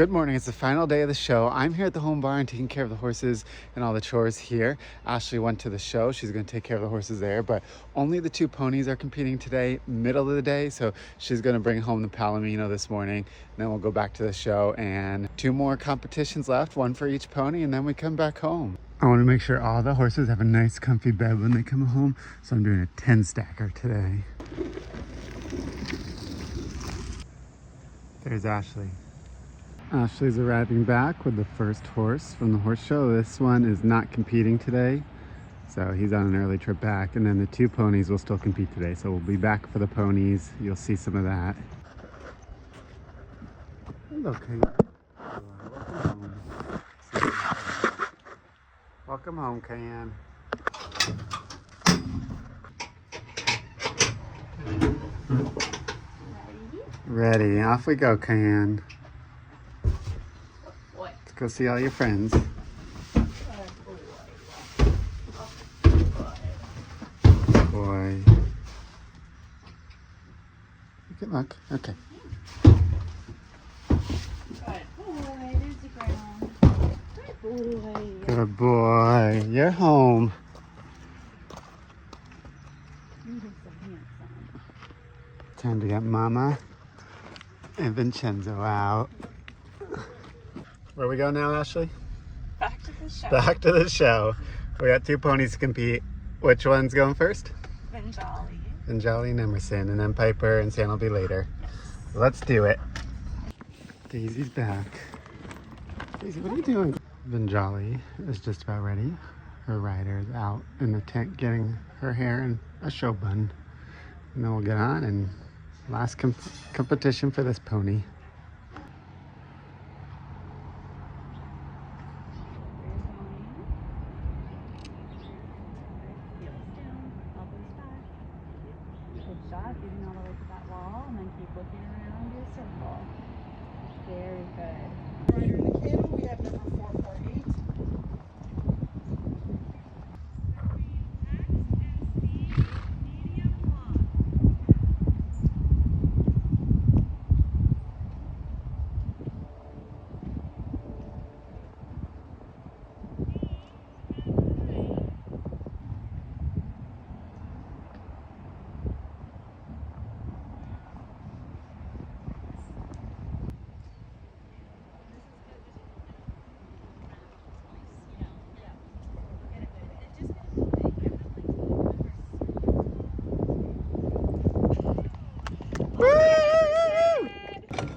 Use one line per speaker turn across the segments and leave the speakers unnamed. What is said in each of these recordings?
Good morning. It's the final day of the show. I'm here at the home barn taking care of the horses and all the chores here. Ashley went to the show. She's going to take care of the horses there, but only the two ponies are competing today, middle of the day. So she's going to bring home the Palomino this morning. And then we'll go back to the show and two more competitions left, one for each pony, and then we come back home. I want to make sure all the horses have a nice comfy bed when they come home. So I'm doing a 10 stacker today. There's Ashley. Ashley's arriving back with the first horse from the horse show. This one is not competing today, so he's on an early trip back. And then the two ponies will still compete today, so we'll be back for the ponies. You'll see some of that. Hello, Cayenne. Welcome home, Cayenne. Ready. Off we go, Cayenne. Go see all your friends. Boy. Good luck. Okay. Good boy. You're home. Time to get Mama and Vincenzo out. Where we go now, Ashley?
Back to the show.
Back to the show. We got two ponies to compete. Which one's going first?
Vinjali.
Vinjali and Emerson, and then Piper and Sam will be later.
Yes.
Let's do it. Daisy's back. Daisy, what are you doing? Vinjali is just about ready. Her rider is out in the tent getting her hair in a show bun. And then we'll get on and last competition for this pony.
Getting all the way to that wall and then keep looking around your circle. Very good.
Rider in the kennel, we have number 448.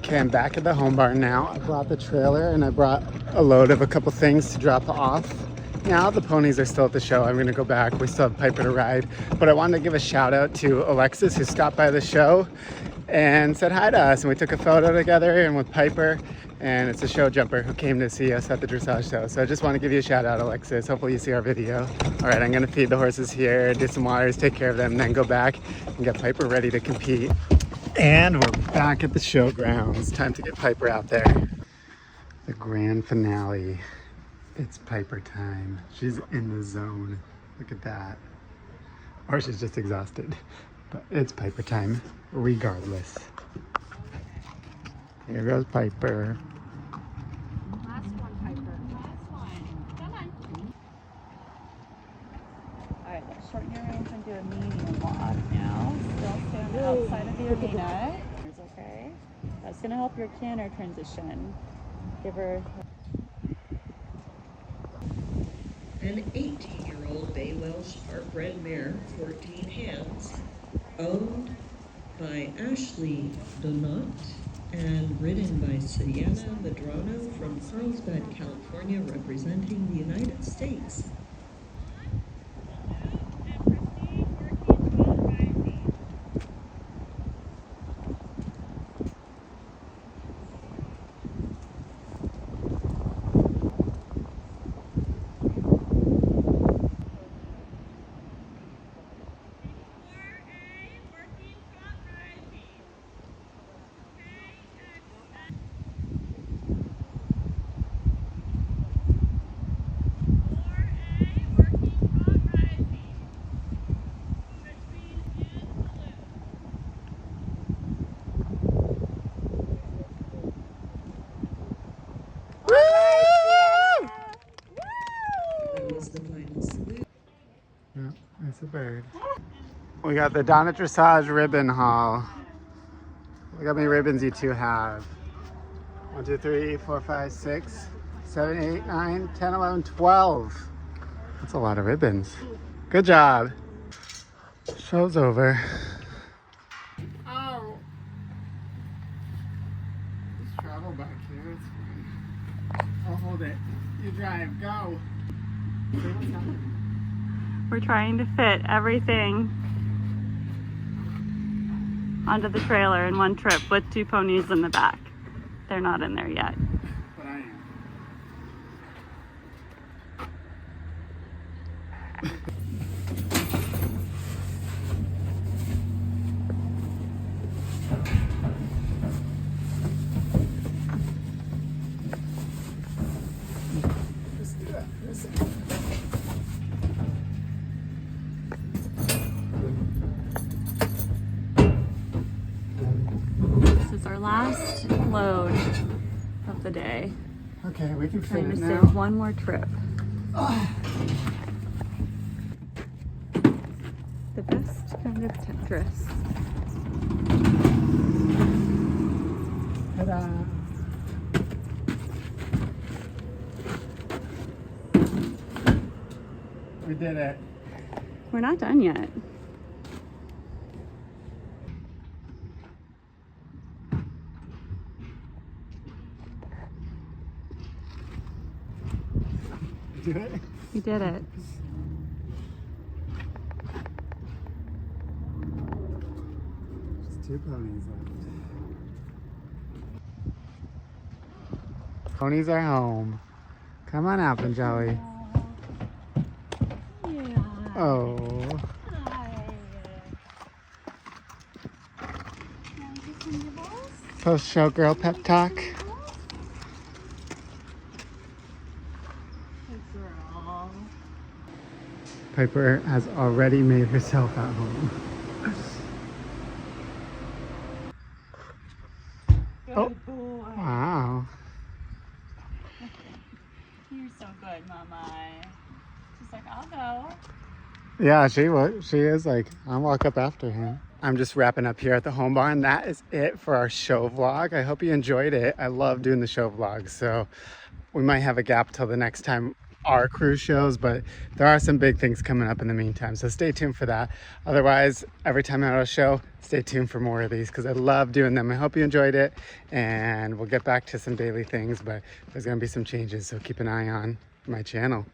Okay, I'm back at the home barn now. I brought the trailer and I brought a load of a couple things to drop off. Now the ponies are still at the show. I'm gonna go back. We still have Piper to ride. But I wanted to give a shout out to Alexis, who stopped by the show and said hi to us. And we took a photo together and with Piper. And it's a show jumper who came to see us at the dressage show. So I just want to give you a shout out, Alexis. Hopefully you see our video. All right, I'm gonna feed the horses here, do some waters, take care of them, and then go back and get Piper ready to compete. And we're back at the showgrounds. Time to get Piper out there. The grand finale. It's Piper time. She's in the zone. Look at that. Or she's just exhausted. But it's Piper time regardless. Here goes Piper.
Last one, Piper. Last one. Come on. Alright, let's shorten your reins and do a medium walk now. Still stand outside of the arena. It's okay. That's going to help your canter transition. Give her...
An 18-year-old Bay Welsh Heartbred mare, 14 hands, owned by Ashley Donat and ridden by Sienna Medrano from Carlsbad, California, representing the United States.
a bird. We got the Donna Dressage ribbon haul. Look how many ribbons you two have. 1, 2, 3, 4, 5, 6, 7, 8, 9, 10, 11, 12. That's a lot of ribbons. Good job. Show's over. Oh. Just travel back here. It's fine. I'll hold it. You drive. Go.
We're trying to fit everything onto the trailer in one trip with 2 ponies in the back. They're not in there yet.
But I am. Let's do that for a second.
This is our last load of the day.
Okay, we can fit
Trying
it
to
now.
save one more trip. The best kind of Tetris.
Ta-da. We did it.
We're not done yet.
We did it.
We did it.
Just 2 ponies left. Ponies are home. Come on out, Panjali.
Yeah.
Oh.
Hi.
Post-show girl pep talk.
Good girl.
Piper has already made herself at home. Oh.
Good boy.
Wow.
You're so good, Mama. She's like, I'll go.
Yeah, she is like, I'll walk up after him. I'm just wrapping up here at the home barn. That is it for our show vlog. I hope you enjoyed it. I love doing the show vlogs, so we might have a gap till the next time our cruise shows, but there are some big things coming up in the meantime, so stay tuned for that. Otherwise, every time I'm at a show, stay tuned for more of these because I love doing them. I hope you enjoyed it, and we'll get back to some daily things, but there's going to be some changes, so keep an eye on my channel.